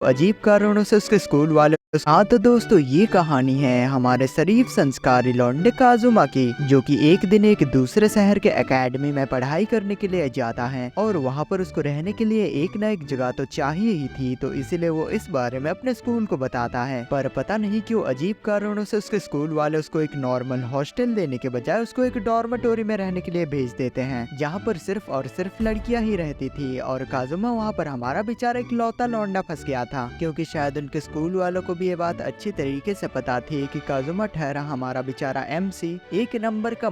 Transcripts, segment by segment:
अजीब कारणों से उसके स्कूल वाले। हाँ तो दोस्तों, ये कहानी है हमारे शरीफ संस्कारी लौंडे काजुमा की, जो कि एक दिन एक दूसरे शहर के एकेडमी में पढ़ाई करने के लिए जाता है और वहाँ पर उसको रहने के लिए एक ना एक जगह तो चाहिए ही थी। तो इसीलिए वो इस बारे में अपने स्कूल को बताता है, पर पता नहीं क्यों अजीब कारणों से उसके स्कूल वाले उसको एक नॉर्मल हॉस्टल देने के बजाय उसको एक डॉर्मेटोरी में रहने के लिए भेज देते हैं, जहाँ पर सिर्फ और सिर्फ लड़कियां ही रहती थी। और काजुमा वहाँ पर हमारा बेचारा एक लौता लौंडा फंस गया था, क्योंकि शायद उनके स्कूल वालों को भी ये बात अच्छी तरीके से पता थी कि काजुमा ठहरा हमारा बेचारा एमसी एक नंबर का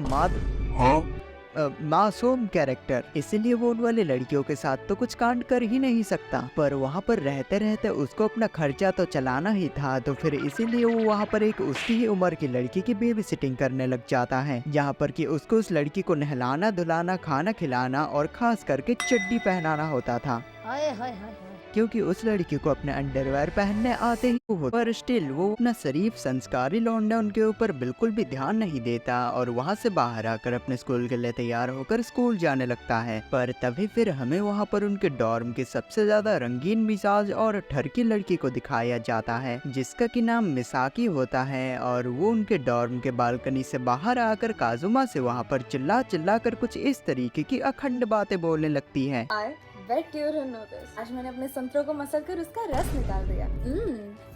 मासूम कैरेक्टर, इसीलिए वो उन वाले लड़कियों के साथ तो कुछ कांड कर ही नहीं सकता। पर वहाँ पर रहते रहते उसको अपना खर्चा तो चलाना ही था, तो फिर इसीलिए वो वहाँ पर एक उसकी ही उम्र की लड़की की बेबी सिटिंग करने लग जाता है, जहाँ पर कि उसको उस लड़की को नहलाना धुलाना खाना खिलाना और खास करके चड्डी पहनाना होता था, हाय हाय हाय हाय। क्योंकि उस लड़की को अपने अंडरवेयर पहनने आते ही हो। पर स्टिल वो अपना शरीफ संस्कारी लौंडा उनके ऊपर बिल्कुल भी ध्यान नहीं देता और वहाँ से बाहर आकर अपने स्कूल के लिए तैयार होकर स्कूल जाने लगता है। पर तभी फिर हमें वहाँ पर उनके डॉर्म की सबसे ज्यादा रंगीन मिजाज और ठरकी लड़की को दिखाया जाता है, जिसका की नाम मिसाकी होता है। और वो उनके डॉर्म के बालकनी से बाहर आकर काजुमा से वहाँ पर चिल्ला चिल्ला कर कुछ इस तरीके की अखंड बातें बोलने लगती है। Bet you don't know this. आज मैंने अपने संतरों को मसल कर उसका रस निकाल दिया।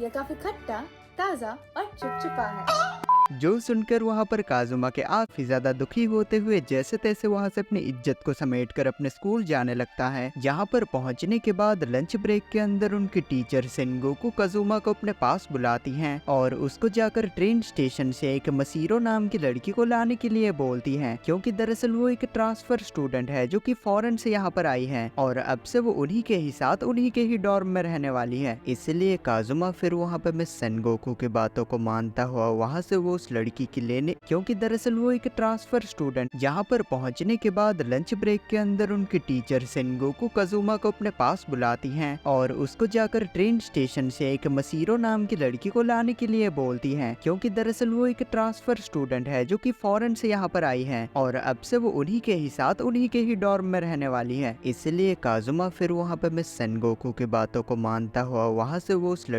यह काफी खट्टा, ताजा और चिपचिपा है। जो सुनकर वहाँ पर काजुमा के काफी ज्यादा दुखी होते हुए जैसे तैसे वहाँ से अपनी इज्जत को समेटकर अपने स्कूल जाने लगता है। जहाँ पर पहुँचने के बाद लंच ब्रेक के अंदर उनकी टीचर सेनगोकू काजुमा को अपने पास बुलाती हैं और उसको जाकर ट्रेन स्टेशन से एक मसीरो नाम की लड़की को लाने के लिए बोलती हैं, क्योंकि दरअसल वो एक ट्रांसफर स्टूडेंट है जो कि फॉरेन से यहाँ पर आई है और अब से वो उन्हीं के ही साथ उन्हीं के ही डॉर्म में रहने वाली है। इसलिए काजुमा फिर वहाँ पर मिस सेनगोकू की बातों को मानता हुआ वहाँ से वो उस लड़की की लेने, क्योंकि दरअसल वो एक ट्रांसफर स्टूडेंट। यहाँ पर पहुँचने के बाद लंच ब्रेक के अंदर उनकी टीचर सेनगोकू काजुमा को अपने पास बुलाती हैं और उसको जाकर ट्रेन स्टेशन से एक मसीरो नाम की लड़की को लाने के लिए बोलती हैं, क्योंकि दरअसल वो एक ट्रांसफर स्टूडेंट है जो कि फॉरेन से यहाँ पर आई है और अब से वो उन्हीं के ही साथ उन्हीं के ही डॉर्म में रहने वाली है। इसलिए काजुमा फिर वहाँ पर मिस सेनगोकू की बातों को मानता हुआ वहाँ से वो उस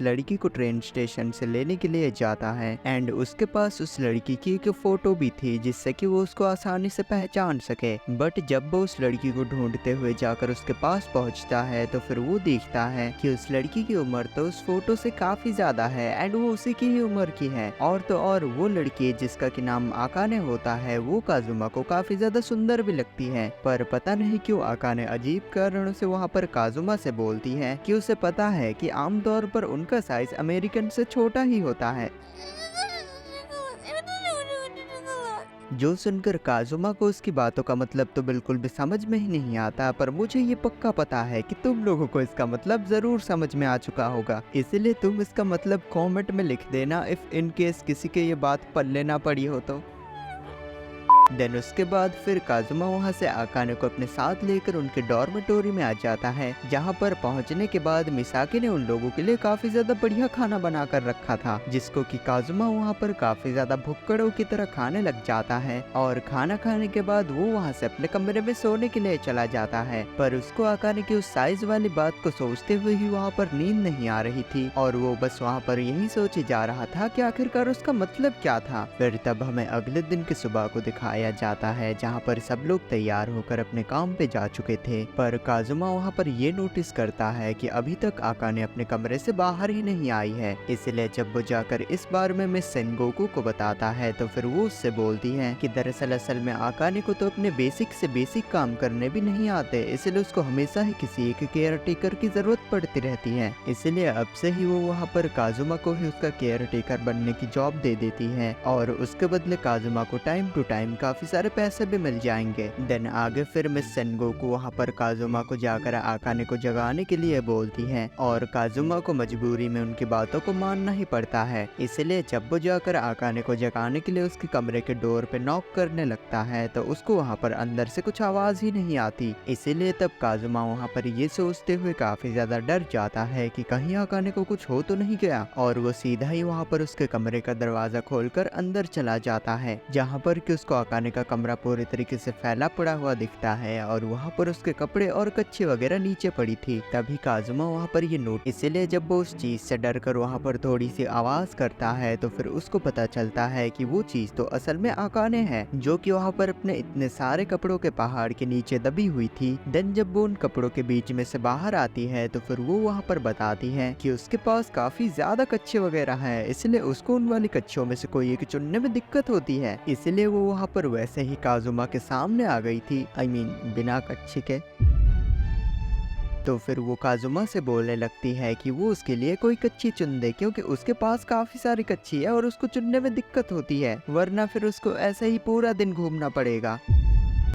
लड़की को ट्रेन स्टेशन से लेने के लिए जाता है एंड उसके पास उस लड़की की एक फोटो भी थी जिससे कि वो उसको आसानी से पहचान सके। बट जब वो उस लड़की को ढूंढते हुए जाकर उसके पास पहुंचता है तो फिर वो देखता है कि उस लड़की की उम्र तो उस फोटो से काफी ज्यादा है एंड वो उसी की ही उम्र की है। और तो और वो लड़की जिसका की नाम आकाने होता है वो काजुमा को काफी ज्यादा सुंदर भी लगती है। पर पता नहीं क्यों आकाने अजीब कारणों से वहाँ पर काजुमा से बोलती है कि उसे पता है कि आमतौर पर उनका साइज अमेरिकन से छोटा ही होता है। जो सुनकर काजुमा को उसकी बातों का मतलब तो बिल्कुल भी समझ में ही नहीं आता, पर मुझे ये पक्का पता है कि तुम लोगों को इसका मतलब जरूर समझ में आ चुका होगा, इसलिए तुम इसका मतलब कमेंट में लिख देना इफ इन केस किसी के ये बात पल्ले ना पड़ी हो तो। देन उसके बाद फिर काजुमा वहाँ से आकाने को अपने साथ लेकर उनके डॉर्मेटोरी में आ जाता है, जहाँ पर पहुँचने के बाद मिसाकी ने उन लोगों के लिए काफी ज्यादा बढ़िया खाना बना कर रखा था, जिसको कि काजुमा वहाँ पर काफी ज्यादा भुक्कड़ों की तरह खाने लग जाता है। और खाना खाने के बाद वो वहाँ से अपने कमरे में सोने के लिए चला जाता है, पर उसको आकाने की उस साइज वाली बात को सोचते हुए ही वहाँ पर नींद नहीं आ रही थी और वो बस वहाँ पर यही सोचे जा रहा था कि आखिरकार उसका मतलब क्या था। फिर तब हमें अगले दिन की सुबह को दिखाया जाता है, जहाँ पर सब लोग तैयार होकर अपने काम पे जा चुके थे। पर काजुमा वहाँ पर ये नोटिस करता है कि अभी तक आकाने अपने कमरे से बाहर ही नहीं आई है, इसलिए जब वो जाकर इस बार में मिस सेनगोकू को बताता है तो फिर वो उससे बोलती है कि दरअसल असल में आकाने को तो अपने बेसिक से बेसिक काम करने भी नहीं आते, इसलिए उसको हमेशा ही किसी एक केयर टेकर की जरूरत पड़ती रहती है। इसलिए अब से ही वो वहाँ पर काजुमा को ही उसका केयर टेकर बनने की जॉब दे देती है और उसके बदले काजुमा को टाइम टू टाइम काफी सारे पैसे भी मिल जाएंगे। देन आगे फिर मिस सेनगोकू वहाँ पर काजुमा को जाकर आकाने को जगाने के लिए बोलती है और काजुमा को मजबूरी में उनकी बातों को मानना ही पड़ता है। इसलिए जब वो जाकर आकाने को जगाने के लिए उसके कमरे के डोर पे नॉक करने लगता है तो उसको वहाँ पर अंदर से कुछ आवाज ही नहीं आती। इसीलिए तब काजुमा वहाँ पर ये सोचते हुए काफी ज्यादा डर जाता है कि कहीं आकाने को कुछ हो तो नहीं गया, और वो सीधा ही वहाँ पर उसके कमरे का दरवाजा खोलकर अंदर चला जाता है, जहाँ पर कि उसको आकाने का कमरा पूरी तरीके से फैला पड़ा हुआ दिखता है और वहाँ पर उसके कपड़े और कच्छे वगैरह नीचे पड़ी थी। तभी काजुमा वहाँ पर ये नोट, इसलिए जब वो उस चीज से डर कर वहाँ पर थोड़ी सी आवाज करता है तो फिर उसको पता चलता है कि वो चीज तो असल में आकाने है, जो कि वहाँ पर अपने इतने सारे कपड़ों के पहाड़ के नीचे दबी हुई थी। देन जब वो उन कपड़ों के बीच में से बाहर आती है तो फिर वो वहाँ पर बताती है कि उसके पास काफी ज्यादा कच्छे वगैरह हैं, इसलिए उसको उन वाली कच्छों में से कोई एक चुनने में दिक्कत होती है, इसलिए वो वहाँ पर वैसे ही काजुमा के सामने आ गई थी, बिना कच्छे के। तो फिर वो काजुमा से बोलने लगती है कि वो उसके लिए कोई कच्ची चुन दे, क्योंकि उसके पास काफी सारी कच्ची है और उसको चुनने में दिक्कत होती है, वरना फिर उसको ऐसे ही पूरा दिन घूमना पड़ेगा।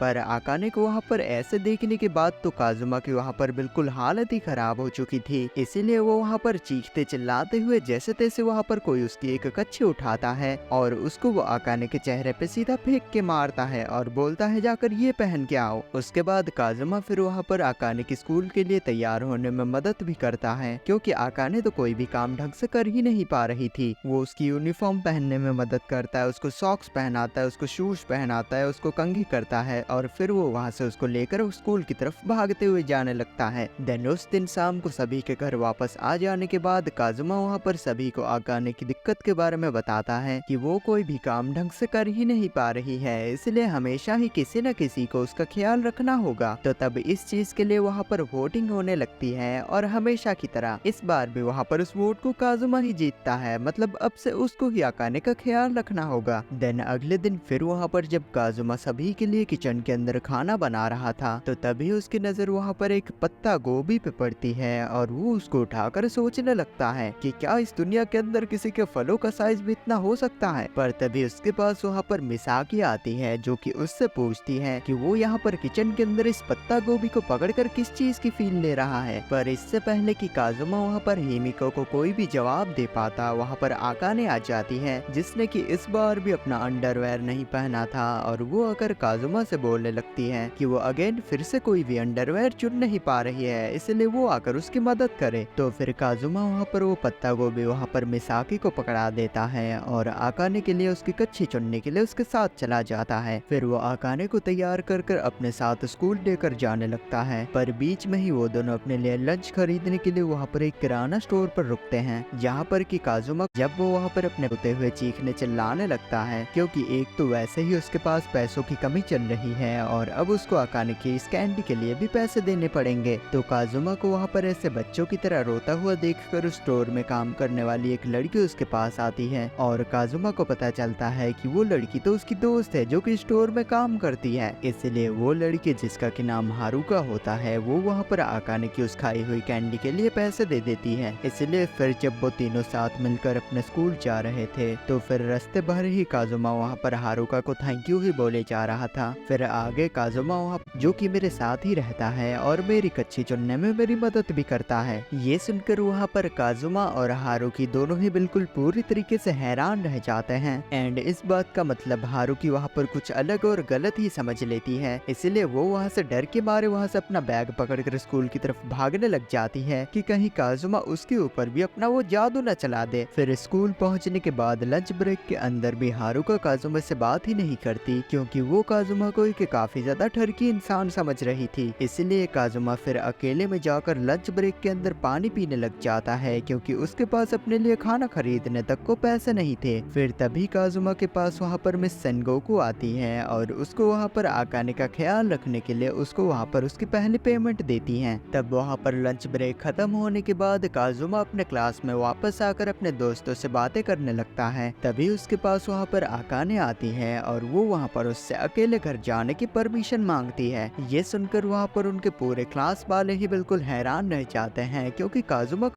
पर आकाने को वहाँ पर ऐसे देखने के बाद तो काजुमा की वहाँ पर बिल्कुल हालत ही खराब हो चुकी थी, इसीलिए वो वहाँ पर चीखते चिल्लाते हुए जैसे तैसे वहाँ पर कोई उसकी एक कच्छी उठाता है और उसको वो आकाने के चेहरे पे सीधा फेंक के मारता है और बोलता है जाकर ये पहन के आओ। उसके बाद काजुमा फिर वहाँ पर आकाने की स्कूल के लिए तैयार होने में मदद भी करता है, क्योंकि आकाने तो कोई भी काम ढंग से कर ही नहीं पा रही थी। वो उसकी यूनिफॉर्म पहनने में मदद करता है, उसको सॉक्स पहनाता है, उसको शूज पहनाता है, उसको कंघी करता है और फिर वो वहाँ से उसको लेकर स्कूल की तरफ भागते हुए जाने लगता है। देन उस दिन शाम को सभी के घर वापस आ जाने के बाद काजुमा वहाँ पर सभी को आकाने की दिक्कत के बारे में बताता है कि वो कोई भी काम ढंग से कर ही नहीं पा रही है, इसलिए हमेशा ही किसी न किसी को उसका ख्याल रखना होगा। तो तब इस चीज के लिए वहाँ पर वोटिंग होने लगती है और हमेशा की तरह इस बार भी वहाँ पर उस वोट को काजुमा ही जीतता है, मतलब अब से उसको ही आकाने का ख्याल रखना होगा। देन अगले दिन फिर वहाँ पर जब काजुमा सभी के लिए किचन के अंदर खाना बना रहा था तो तभी उसकी नजर वहाँ पर एक पत्ता गोभी पे पड़ती है और वो उसको उठाकर सोचने लगता है कि क्या इस दुनिया के अंदर किसी के फलों का साइज भी इतना हो सकता है। पर तभी उसके पास वहाँ पर मिसाकी आती है, जो कि उससे पूछती है कि वो यहाँ पर किचन के अंदर इस पत्ता गोभी को पकड़कर किस चीज की फील ले रहा है। पर इससे पहले कि काजुमा वहाँ पर हिमिको को कोई भी जवाब दे पाता, वहाँ पर आकाने आ जाती है, जिसने कि इस बार भी अपना अंडरवेयर नहीं पहना था और वो आकर काजुमा से बोलने लगती है कि वो अगेन फिर से कोई भी अंडरवेयर चुन नहीं पा रही है, इसलिए वो आकर उसकी मदद करे। तो फिर काजुमा वहाँ पर वो पत्ता गोभी वहाँ पर मिसाकी को पकड़ा देता है और आकाने के लिए उसकी कच्छी चुनने के लिए उसके साथ चला जाता है। फिर वो आकाने को तैयार कर कर अपने साथ स्कूल लेकर जाने लगता है। पर बीच में ही वो दोनों अपने लिए लंच खरीदने के लिए वहाँ पर एक किराना स्टोर पर रुकते हैं, जहाँ पर कि काजुमा जब वो वहाँ पर अपने होते हुए चीखने चिल्लाने लगता है, क्योंकि एक तो वैसे ही उसके पास पैसों की कमी चल रही है और अब उसको आकाने की इस कैंडी के लिए भी पैसे देने पड़ेंगे। तो काजुमा को वहाँ पर ऐसे बच्चों की तरह रोता हुआ देखकर उस स्टोर में काम करने वाली एक लड़की उसके पास आती है और काजुमा को पता चलता है कि वो लड़की तो उसकी दोस्त है जो कि स्टोर में काम करती है, इसलिए वो लड़की जिसका कि नाम हारुका होता है वो वहाँ पर आकाने की उस खाई हुई कैंडी के लिए पैसे दे देती है। इसलिए फिर जब वो तीनों साथ मिलकर अपने स्कूल जा रहे थे तो फिर रास्ते भर ही काजुमा वहाँ पर हारुका को थैंक यू ही बोले जा रहा था। फिर आगे काजुमा वहाँ जो कि मेरे साथ ही रहता है और मेरी कच्ची चुनने में मेरी मदद भी करता है। ये सुनकर वहाँ पर काजुमा और हारुकी दोनों ही बिल्कुल पूरी तरीके से हैरान रह जाते हैं एंड इस बात का मतलब हारुकी वहाँ पर कुछ अलग और गलत ही समझ लेती है, इसलिए वो वहाँ से डर के मारे वहाँ से अपना बैग पकड़कर स्कूल की तरफ भागने लग जाती है कि कहीं काजुमा उसके ऊपर भी अपना वो जादू न चला दे। फिर स्कूल पहुँचने के बाद लंच ब्रेक के अंदर भी हारुका काजुमा से बात ही नहीं करती, क्योंकि वो काजुमा को एक काफी ज्यादा ठरकी इंसान समझ रही थी। इसलिए काजुमा फिर अकेले में जाकर लंच ब्रेक के अंदर पानी पीने लग जाता है, क्योंकि उसके पास अपने लिए खाना खरीदने तक को पैसे नहीं थे। फिर तभी काजुमा के पास वहाँ पर मिस सेनगोकू आती है और उसको वहाँ पर आकाने का ख्याल रखने के लिए उसको वहाँ पर उसकी पहली पेमेंट देती हैं। तब वहाँ पर लंच ब्रेक खत्म होने के बाद काजुमा अपने क्लास में वापस आकर अपने दोस्तों से बातें करने लगता है। तभी उसके पास वहाँ पर आकाने आती है और वो वहाँ पर उससे अकेले घर जाने की परमिशन मांगती है। ये सुनकर वहाँ पर उनके पूरे क्लास वाले ही बिल्कुल हैरान रह जाते हैं, क्योंकि काजुमा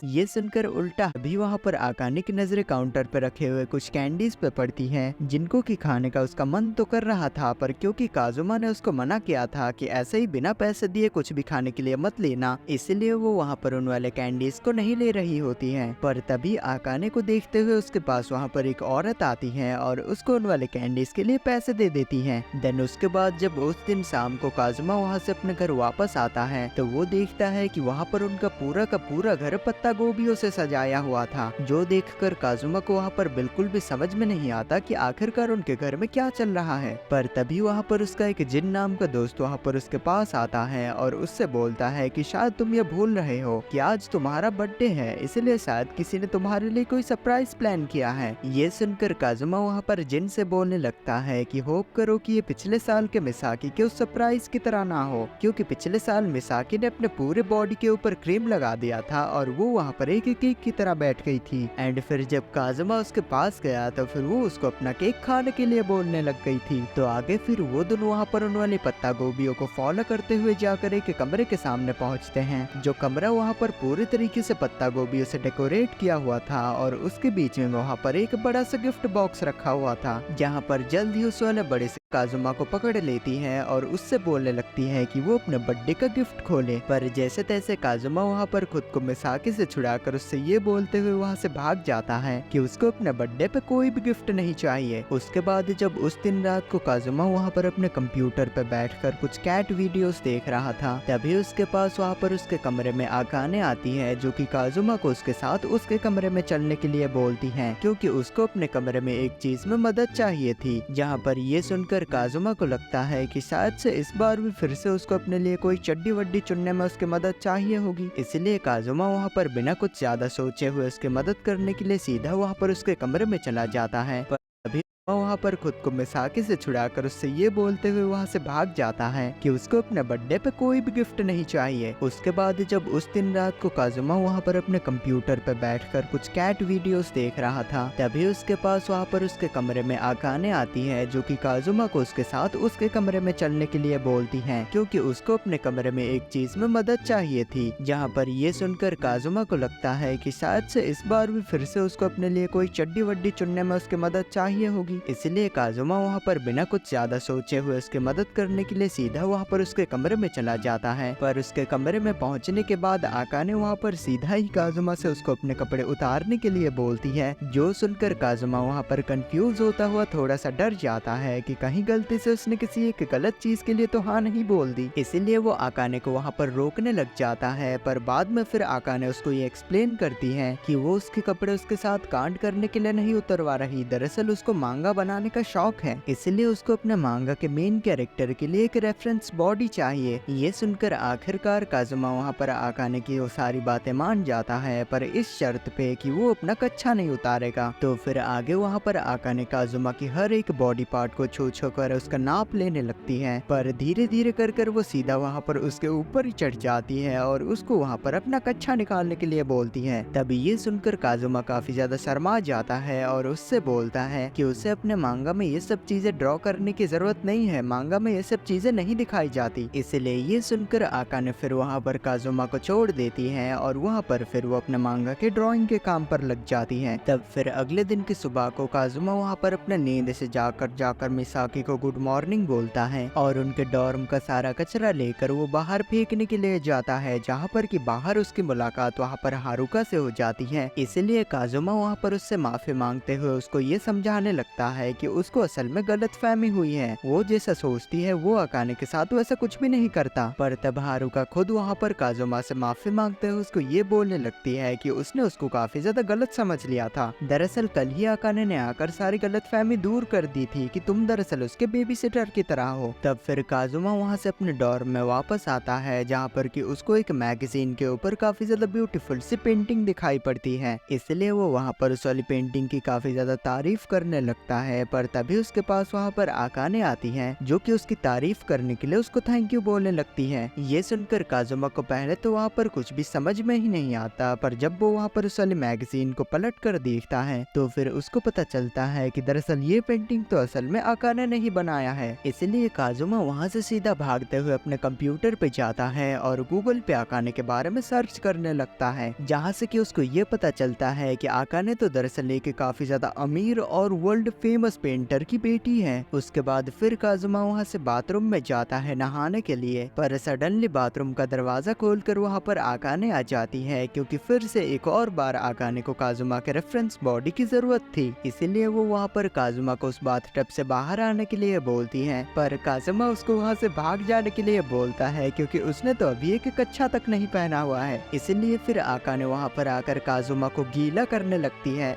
ये सुनकर उल्टा भी वहाँ पर आकाने की नजरें काउंटर पर रखे हुए कुछ कैंडीज पे पड़ती हैं, जिनको कि खाने का उसका मन तो कर रहा था, पर क्योंकि काजुमा ने उसको मना किया था कि ऐसे ही बिना पैसे दिए कुछ भी खाने के लिए मत लेना, इसलिए वो वहाँ पर उन वाले कैंडीज को नहीं ले रही होती है। पर तभी आकाने को देखते हुए उसके पास वहाँ पर एक औरत आती है और उसको उन वाले कैंडीज के लिए पैसे दे देती है। देन उसके बाद जब उस दिन शाम को काजुमा वहाँ से अपने घर वापस आता है तो वो देखता है कि वहाँ पर उनका पूरा का पूरा घर पत्ता गोभियों से सजाया हुआ था, जो देखकर काजुमा को वहाँ पर बिल्कुल भी समझ में नहीं आता कि आखिरकार उनके घर में क्या चल रहा है। पर तभी वहाँ पर उसका एक जिन नाम का दोस्त वहाँ पर उसके पास आता है और उससे बोलता है कि शायद तुम ये भूल रहे हो कि आज तुम्हारा बर्थडे है, इसलिए शायद किसी ने तुम्हारे लिए कोई सरप्राइज प्लान किया है। ये सुनकर काजुमा वहाँ पर जिन से बोलने लगता है कि होप करो कि ये पिछले साल के मिसाकी के उस सरप्राइज की तरह ना हो, क्योंकि पिछले साल मिसाकी ने अपने पूरे बॉडी के ऊपर क्रीम लगा दिया था और वो वहाँ पर एक केक की तरह बैठ गई थी। एंड फिर जब काजुमा उसके पास गया तो फिर वो उसको अपना केक खाने के लिए बोलने लग गई थी। तो आगे फिर वो दोनों वहाँ पर उन वाली पत्ता गोभियों को फॉलो करते हुए जाकर एक कमरे के सामने पहुँचते हैं, जो कमरा वहाँ पर पूरे तरीके से पत्ता गोभियों से डेकोरेट किया हुआ था और उसके बीच में वहाँ पर एक बड़ा सा गिफ्ट बॉक्स रखा हुआ था, जहाँ पर जल्द ही उस वाले बड़े से काजुमा को पकड़ लेती है और उससे बोलने लगती है कि वो अपने बर्थडे का गिफ्ट खोले। पर जैसे तैसे काजुमा वहाँ पर खुद को मिसाकी से छुड़ाकर उससे ये बोलते हुए वहाँ से भाग जाता है कि उसको अपने बर्थडे पे कोई भी गिफ्ट नहीं चाहिए। उसके बाद जब उस दिन रात को काजुमा वहाँ पर अपने कंप्यूटर पे बैठकर कुछ कैट वीडियोस देख रहा था, तभी उसके पास वहाँ पर उसके कमरे में आकाने आती है, जो कि काजुमा को उसके साथ उसके कमरे में चलने के लिए बोलती है, क्योंकि उसको अपने कमरे में एक चीज में मदद चाहिए थी। जहाँ पर ये सुनकर काजुमा को लगता है कि शायद से इस बार भी फिर से उसको अपने लिए कोई चड्डी वड्डी चुनने में उसकी मदद चाहिए होगी। इसलिए काजुमा वहाँ पर बिना कुछ ज्यादा सोचे हुए उसकी मदद करने के लिए सीधा वहाँ पर उसके कमरे में चला जाता है। पर अभी वहाँ पर खुद को मिसाकी से छुड़ाकर उससे ये बोलते हुए वहाँ से भाग जाता है कि उसको अपने बर्थडे पे कोई भी गिफ्ट नहीं चाहिए। उसके बाद जब उस दिन रात को काजुमा वहाँ पर अपने कंप्यूटर पे बैठकर कुछ कैट वीडियोस देख रहा था, तभी उसके पास वहाँ पर उसके कमरे में आकाने आती है, जो कि काजुमा को उसके साथ उसके कमरे में चलने के लिए बोलती है, क्योंकि उसको अपने कमरे में एक चीज में मदद चाहिए थी। जहाँ पर ये सुनकर काजुमा को लगता है कि शायद से इस बार भी फिर से उसको अपने लिए कोई चड्डी वड्डी चुनने में उसकी मदद चाहिए होगी। इसलिए काजुमा वहाँ पर बिना कुछ ज्यादा सोचे हुए उसकी मदद करने के लिए सीधा वहाँ पर उसके कमरे में चला जाता है। पर उसके कमरे में पहुँचने के बाद आकाने वहाँ पर सीधा ही काजुमा से उसको अपने कपड़े उतारने के लिए बोलती है, जो सुनकर काजुमा वहाँ पर कंफ्यूज होता हुआ थोड़ा सा डर जाता है कि कहीं गलती से उसने किसी एक गलत चीज के लिए तो हाँ नहीं बोल दी। इसीलिए वो आकाने को वहाँ पर रोकने लग जाता है। पर बाद में फिर आकाने उसको ये एक्सप्लेन करती है कि वो उसके कपड़े उसके साथ कांड करने के लिए नहीं उतरवा रही, दरअसल उसको मांगा बनाने का शौक है, इसलिए उसको अपने मांगा के मेन कैरेक्टर के लिए एक रेफरेंस बॉडी चाहिए। ये सुनकर आखिरकार काजुमा वहाँ पर आकाने की वो सारी बातें मान जाता है, पर इस शर्त पे कि वो अपना कच्छा नहीं उतारेगा। तो फिर आगे वहाँ पर आकाने काजुमा की हर एक बॉडी पार्ट को छू छू कर उसका नाप लेने लगती है, पर धीरे धीरे कर कर वो सीधा वहाँ पर उसके ऊपर ही चढ़ जाती है और उसको वहाँ पर अपना कच्छा निकालने के लिए बोलती है। तभी ये सुनकर काजुमा काफी ज्यादा शर्मा जाता है और उससे बोलता है कि उसे अपने मांगा में ये सब चीजें ड्रॉ करने की जरूरत नहीं है, मांगा में ये सब चीजें नहीं दिखाई जाती। इसलिए ये सुनकर आकाने फिर वहाँ पर काजुमा को छोड़ देती है और वहाँ पर फिर वो अपने मांगा के ड्राइंग के काम पर लग जाती है। तब फिर अगले दिन की सुबह को काजुमा वहाँ पर अपने नींद से जाकर मिसाकी को गुड मॉर्निंग बोलता है और उनके डॉर्म का सारा कचरा लेकर वो बाहर फेंकने के लिए जाता है, जहाँ पर कि बाहर उसकी मुलाकात वहाँ पर हारुका से हो जाती है। इसलिए काजुमा वहाँ पर उससे माफी मांगते हुए उसको ये समझाने लगता है कि उसको असल में गलतफहमी हुई है, वो जैसा सोचती है वो आकाने के साथ वैसा कुछ भी नहीं करता। पर तब हारुका खुद वहाँ पर काजुमा से माफी मांगते हुए उसको ये बोलने लगती है कि उसने उसको काफी ज्यादा गलत समझ लिया था, दरअसल कल ही आकाने ने आकर सारी गलतफहमी दूर कर दी थी कि तुम दरअसल उसके बेबी सिटर की तरह हो। तब फिर काजुमा वहाँ से अपने डॉर्म में वापस आता है, जहाँ पर कि उसको एक मैगजीन के ऊपर काफी ज्यादा ब्यूटीफुल सी पेंटिंग दिखाई पड़ती है, इसलिए वो वहाँ पर उस वाली पेंटिंग की काफी ज्यादा तारीफ करने लगता है। पर तभी उसके पास वहाँ पर आकाने आती है, जो कि उसकी तारीफ करने के लिए उसको थैंक यू बोलने लगती है। ये सुनकर काजुमा को पहले तो वहाँ पर कुछ भी समझ में ही नहीं आता, पर जब वो वहाँ पर उस वाली मैगजीन को पलट कर देखता है तो फिर उसको पता चलता है कि दरअसल ये पेंटिंग तो असल में आकाने ने ही बनाया है। इसलिए काजुमा वहाँ से सीधा भागते हुए अपने कंप्यूटर पे जाता है और गूगल पे आकाने के बारे में सर्च करने लगता है, जहाँ से कि उसको ये पता चलता है कि आकाने तो दरअसल एक काफी ज्यादा अमीर और वर्ल्ड फेमस पेंटर की बेटी है। उसके बाद फिर काजुमा वहाँ से बाथरूम में जाता है नहाने के लिए, पर सडनली बाथरूम का दरवाजा खोलकर वहाँ पर आकाने आ जाती है, क्योंकि फिर से एक और बार आकाने को काजुमा के रेफरेंस बॉडी की जरूरत थी। इसीलिए वो वहाँ पर काजुमा को उस बाथटब से बाहर आने के लिए बोलती है, पर काजुमा उसको वहाँ से भाग जाने के लिए बोलता है, क्योंकि उसने तो अभी एक कच्छा तक नहीं पहना हुआ है। इसीलिए फिर आकाने वहाँ पर आकर काजुमा को गीला करने लगती है।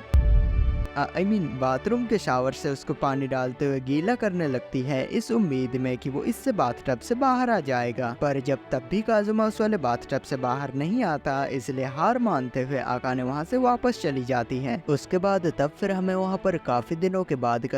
बाथरूम के शावर से उसको पानी डालते हुए गीला करने लगती है, इस उम्मीद में कि वो इससे बाथटब से बाहर आ जाएगा। पर जब तब भी काजुमा उस वाले बाथटब से बाहर नहीं आता, इसलिए हार मानते हुए आकाने वहाँ से वापस चली जाती है। उसके बाद तब फिर हमें वहाँ पर काफी दिनों के बाद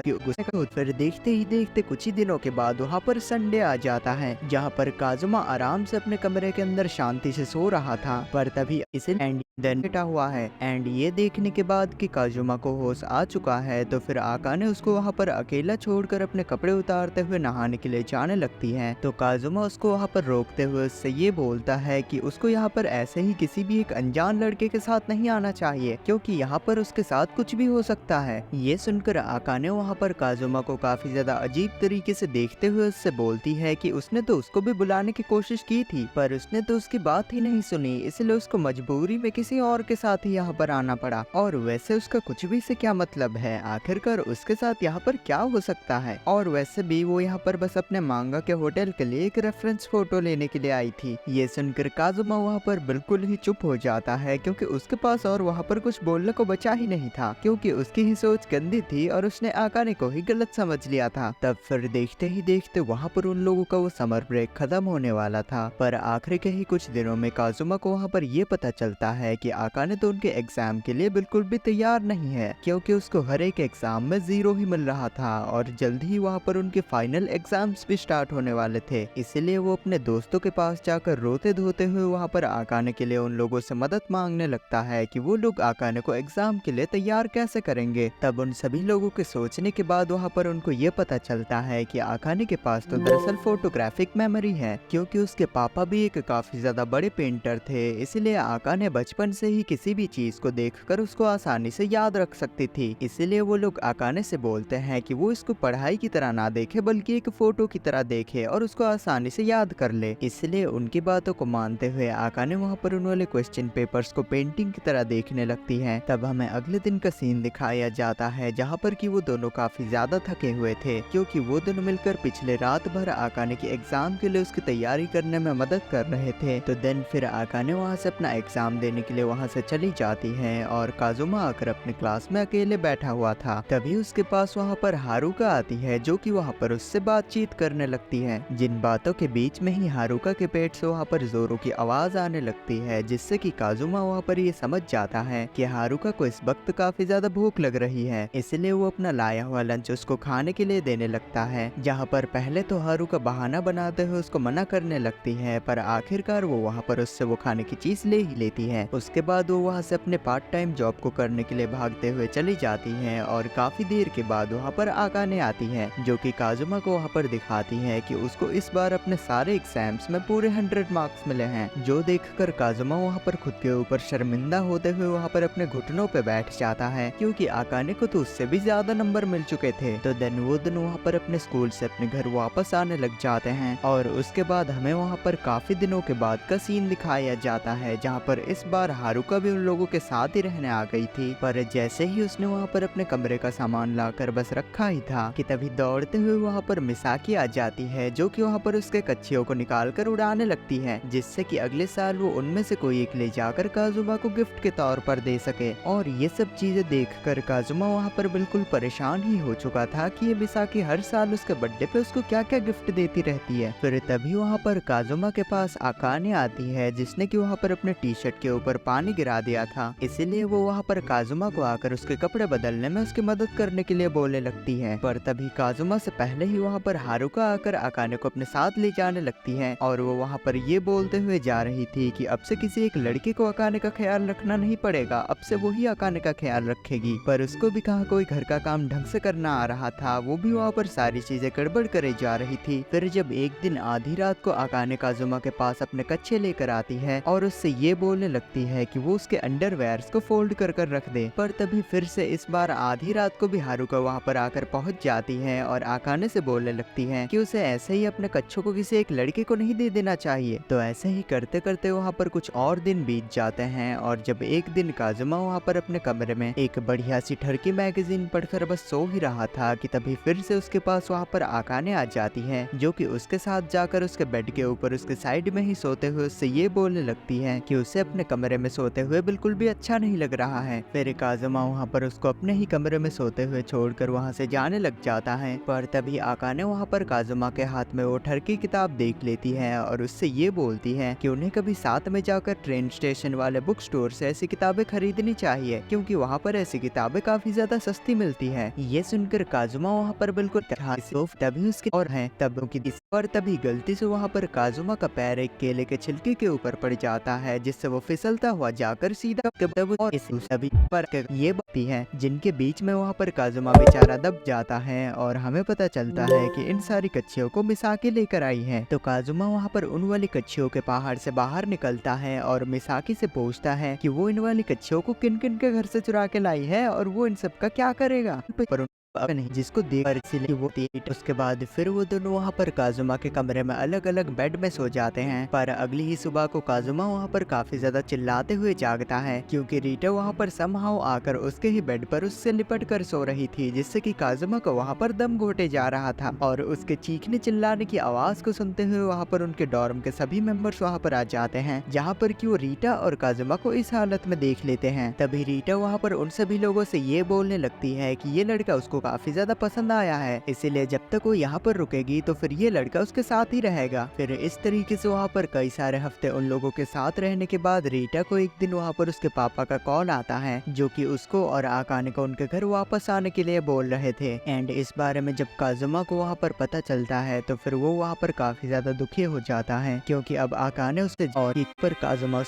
फिर देखते ही देखते कुछ ही दिनों के बाद वहाँ पर संडे आ जाता है, जहाँ पर काजुमा आराम से अपने कमरे के अंदर शांति से सो रहा था। पर तभी इसे लेटा हुआ है एंड ये देखने के बाद कि काजुमा को होश आ चुका है, तो फिर आकाने उसको वहाँ पर अकेला छोड़कर अपने कपड़े उतारते हुए नहाने के लिए जाने लगती है। तो काजुमा उसको वहाँ पर रोकते हुए उससे ये बोलता है कि उसको यहाँ पर ऐसे ही किसी भी एक अनजान लड़के के साथ नहीं आना चाहिए, क्योंकि यहाँ पर उसके साथ कुछ भी हो सकता है। ये सुनकर आकाने वहाँ पर काजुमा को काफी ज्यादा अजीब तरीके से देखते हुए उससे बोलती है कि उसने तो उसको भी बुलाने की कोशिश की थी, पर उसने तो उसकी बात ही नहीं सुनी, इसलिए उसको मजबूरी में किसी और के साथ ही यहाँ पर आना पड़ा। और वैसे उसका कुछ भी से क्या मतलब है, आखिरकार उसके साथ यहाँ पर क्या हो सकता है। और वैसे भी वो यहाँ पर बस अपने मांगा के होटल के लिए एक रेफरेंस फोटो लेने के लिए आई थी। ये सुनकर काजुमा वहाँ पर बिल्कुल ही चुप हो जाता है, क्योंकि उसके पास और वहाँ पर कुछ बोलने को बचा ही नहीं था, क्योंकि उसकी ही सोच गंदी थी और उसने आकाने को ही गलत समझ लिया था। तब फिर देखते ही देखते वहाँ पर उन लोगों का वो समर ब्रेक खत्म होने वाला था। पर आखिरी के ही कुछ दिनों में काजुमा को वहाँ पर ये पता चलता है कि आकाने तो उनके एग्जाम के लिए बिल्कुल भी तैयार नहीं है, क्योंकि उसको हर एक एग्जाम में 0 ही मिल रहा था और जल्द ही वहाँ पर उनके फाइनल एग्जाम्स भी स्टार्ट होने वाले थे। इसीलिए वो अपने दोस्तों के पास जाकर रोते धोते हुए वहाँ पर आकाने के लिए उन लोगों से मदद मांगने लगता है कि वो लोग आकाने को एग्जाम के लिए तैयार कैसे करेंगे। तब उन सभी लोगों के सोचने के बाद वहाँ पर उनको ये पता चलता है कि आकाने के पास तो दरअसल फोटोग्राफिक मेमोरी है, क्योंकि उसके पापा भी एक काफी ज्यादा बड़े पेंटर थे। इसीलिए आकाने बचपन से ही किसी भी चीज को देखकर उसको आसानी से याद रख सकती थी। इसीलिए वो लोग आकाने से बोलते हैं कि वो इसको पढ़ाई की तरह ना देखे, बल्कि एक फोटो की तरह देखे और उसको आसानी से याद कर ले। इसलिए उनकी बातों को मानते हुए आकाने वहाँ पर उन वाले क्वेश्चन पेपर्स को पेंटिंग की तरह देखने लगती है। तब हमें अगले दिन का सीन दिखाया जाता है, जहाँ पर कि वो दोनों काफी ज्यादा थके हुए थे, क्योंकि वो दोनों मिलकर पिछले रात भर आकाने के एग्जाम के लिए उसकी तैयारी करने में मदद कर रहे थे। तो देन फिर आकाने वहाँ से अपना एग्जाम देने के लिए वहाँ से चली जाती है और काजुमा आकर अपने क्लास में अकेले बैठा हुआ था। तभी उसके पास वहाँ पर हारुका आती है, जो कि वहाँ पर उससे बातचीत करने लगती है। जिन बातों के बीच में ही हारुका के पेट से वहाँ पर जोरों की आवाज आने लगती है, जिससे कि काजुमा वहाँ पर ये समझ जाता है कि हारुका को इस वक्त काफी ज्यादा भूख लग रही है। इसलिए वो अपना लाया हुआ लंच उसको खाने के लिए देने लगता है, जहाँ पर पहले तो हारुका बहाना बनाते हुए उसको मना करने लगती है, पर आखिरकार वो वहाँ पर उससे वो खाने की चीज ले ही लेती है। उसके बाद वो वहाँ से अपने पार्ट टाइम जॉब को करने के लिए भागते हुए चली जाती है और काफी देर के बाद वहाँ पर आकाने आती है, जो कि काजुमा को वहाँ पर दिखाती है कि उसको इस बार अपने सारे एग्जाम्स में पूरे 100 मार्क्स मिले हैं। जो देखकर काजुमा वहाँ पर खुद के ऊपर शर्मिंदा होते हुए वहाँ पर अपने घुटनों पे बैठ जाता है, क्योंकि आकाने को तो उससे भी ज्यादा नंबर मिल चुके थे। तो देन वो दिन वहाँ पर अपने स्कूल से अपने घर वापस आने लग जाते हैं और उसके बाद हमें वहाँ पर काफी दिनों के बाद का सीन दिखाया जाता है, जहाँ पर इस बार हारुका भी उन लोगों के साथ ही रहने आ गई थी। पर जैसे ही उसने वहाँ पर अपने कमरे का सामान लाकर बस रखा ही था कि तभी दौड़ते हुए वहाँ पर मिसाकी आ जाती है, जो कि वहाँ पर उसके कच्छियों को निकाल कर उड़ाने लगती है, जिससे कि अगले साल वो उनमें से कोई एक ले जाकर काजुमा को गिफ्ट के तौर पर दे सके। और ये सब चीजें देखकर काजुमा वहाँ पर बिल्कुल परेशान ही हो चुका था कि ये मिसाकी हर साल उसके बर्थडे पे उसको क्या क्या गिफ्ट देती रहती है। फिर तभी वहाँ पर काजुमा के पास आकाने आती है, जिसने कि वहाँ पर अपने टी शर्ट के ऊपर पानी गिरा दिया था। इसीलिए वो वहाँ पर काजुमा को आकर उसके कपड़े बदलने में उसकी मदद करने के लिए बोलने लगती है। पर तभी काजुमा से पहले ही वहाँ पर हारुका आकर आकाने को अपने साथ ले जाने लगती है और वो वहाँ पर ये बोलते हुए जा रही थी कि अब से किसी एक लड़के को आकाने का ख्याल रखना नहीं पड़ेगा, अब से वही आकाने का ख्याल रखेगी। पर उसको भी कहाँ कोई घर का काम ढंग से करना आ रहा था, वो भी वहाँ पर सारी चीजें गड़बड़ करे जा रही थी। फिर जब एक दिन आधी रात को आकाने काजुमा के पास अपने कच्छे लेकर आती है और उससे ये बोलने लगती है कि वो उसके अंडरवेयर्स को फोल्ड कर कर रख दे। पर तभी फिर से से इस बार आधी रात को भी हारुका वहाँ पर आकर पहुँच जाती है और आकाने से बोलने लगती है कि उसे ऐसे ही अपने कच्छों को किसी एक लड़के को नहीं दे देना चाहिए। तो ऐसे ही करते करते वहाँ पर कुछ और दिन बीत जाते हैं और जब एक दिन काजुमा वहाँ पर अपने कमरे में एक बढ़िया सी ठरकी मैगजीन पढ़कर बस सो ही रहा था कि तभी फिर से उसके पास वहाँ पर आकाने आ जाती है, जो कि उसके साथ जाकर उसके बेड के ऊपर उसके साइड में ही सोते हुए उससे ये बोलने लगती है कि उसे अपने कमरे में सोते हुए बिल्कुल भी अच्छा नहीं लग रहा है। फिर काजुमा वहाँ पर उसको अपने ही कमरे में सोते हुए छोड़कर वहाँ से जाने लग जाता है। पर तभी आकाने वहाँ पर काजुमा के हाथ में वो ठरकी किताब देख लेती है और उससे ये बोलती है कि उन्हें कभी साथ में जाकर ट्रेन स्टेशन वाले बुक स्टोर से ऐसी किताबें खरीदनी चाहिए, क्योंकि वहाँ पर ऐसी किताबें काफी ज्यादा सस्ती मिलती है। ये सुनकर काजुमा वहाँ पर बिल्कुल तभी उसके और है तभी गलती से वहाँ पर काजुमा का पैर एक केले के छिलके के ऊपर पड़ जाता है, जिससे वो फिसलता हुआ जाकर सीधा और सभी पर ये बाती है जिनके बीच में वहाँ पर काजुमा बेचारा दब जाता है और हमें पता चलता है कि इन सारी कच्चियों को मिसाकी लेकर आई है। तो काजुमा वहाँ पर उन वाली कच्चियों के पहाड़ से बाहर निकलता है और मिसाकी से पूछता है कि वो इन वाली कच्चियों को किन किन के घर से चुरा के लाई है और वो इन सब का क्या करेगा। पर नहीं, जिसको देखकर इसलिए वो उसके बाद फिर वो दोनों वहाँ पर काजुमा के कमरे में अलग अलग बेड में सो जाते हैं। पर अगली ही सुबह को काजुमा वहाँ पर काफी ज्यादा चिल्लाते हुए जागता है, क्योंकि रीटा वहाँ पर समहाउ आकर उसके ही बेड पर उससे लिपट कर सो रही थी, जिससे कि काजुमा को वहाँ पर दम घोटे जा रहा था। और उसके चीखने चिल्लाने की आवाज को सुनते हुए वहाँ पर उनके डॉर्म के सभी मेंबर्स वहाँ पर आ जाते हैं, जहाँ पर कि वो रीटा और काजुमा को इस हालत में देख लेते हैं। तभी रीटा वहाँ पर उन सभी लोगों से ये बोलने लगती है कि ये लड़का उसको काफी ज्यादा पसंद आया है, इसीलिए जब तक वो यहाँ पर रुकेगी तो फिर ये लड़का उसके साथ ही रहेगा। फिर इस तरीके से वहाँ पर कई सारे हफ्ते उन लोगों के साथ रहने के बाद रीटा को एक दिन वहाँ पर उसके पापा का कॉल आता है, जो कि उसको और आकाने को उनके घर वापस आने के लिए बोल रहे थे। एंड इस बारे में जब काजुमा को वहाँ पर पता चलता है तो फिर वो वहाँ पर काफी ज्यादा दुखी हो जाता है, क्योंकि अब आकाने उससे और पर काजुमा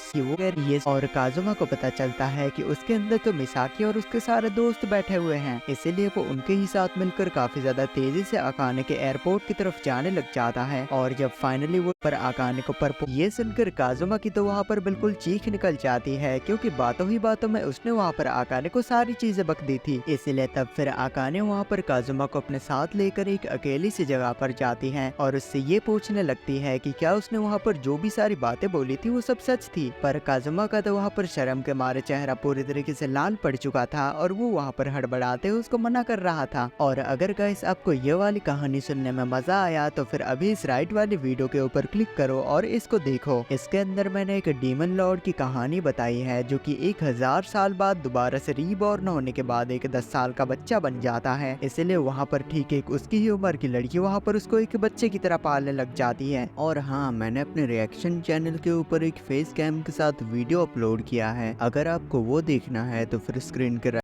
ये और काजुमा को पता चलता है कि उसके अंदर तो मिसाकी और उसके सारे दोस्त बैठे हुए हैं, इसीलिए वो उनके ही साथ मिलकर काफी ज्यादा तेजी से आकाने के एयरपोर्ट की तरफ जाने लग जाता है। और जब फाइनली वो पर आकाने को ये सुनकर काजुमा की तो वहाँ पर बिल्कुल चीख निकल जाती है, क्योंकि बातों ही बातों में उसने वहाँ पर आकाने को सारी चीजें बक दी थी। इसीलिए तब फिर आकाने वहाँ पर काजुमा को अपने साथ लेकर एक अकेली सी जगह पर जाती है और उससे ये पूछने लगती है कि क्या उसने वहाँ पर जो भी सारी बातें बोली थी वो सब सच थी। पर काजुमा का तो वहाँ पर शर्म के मारे चेहरा पूरी तरीके से लाल पड़ चुका था और वो वहाँ पर हड़बड़ाते हुए उसको मना कर रहा था। और अगर गाइस आपको ये वाली कहानी सुनने में मजा आया तो फिर अभी इस राइट वाली वीडियो के ऊपर क्लिक करो और इसको देखो। इसके अंदर मैंने एक डीमन लॉर्ड की कहानी बताई है, जो कि 1000 साल बाद दोबारा से रीबॉर्न होने के बाद एक 10 साल का बच्चा बन जाता है। इसलिए वहाँ पर ठीक एक उसकी ही उम्र की लड़की वहाँ पर उसको एक बच्चे की तरह पालने लग जाती है। और हाँ, मैंने अपने रिएक्शन चैनल के ऊपर एक फेस कैम के साथ वीडियो अपलोड किया है, अगर आपको वो देखना है तो फिर स्क्रीन के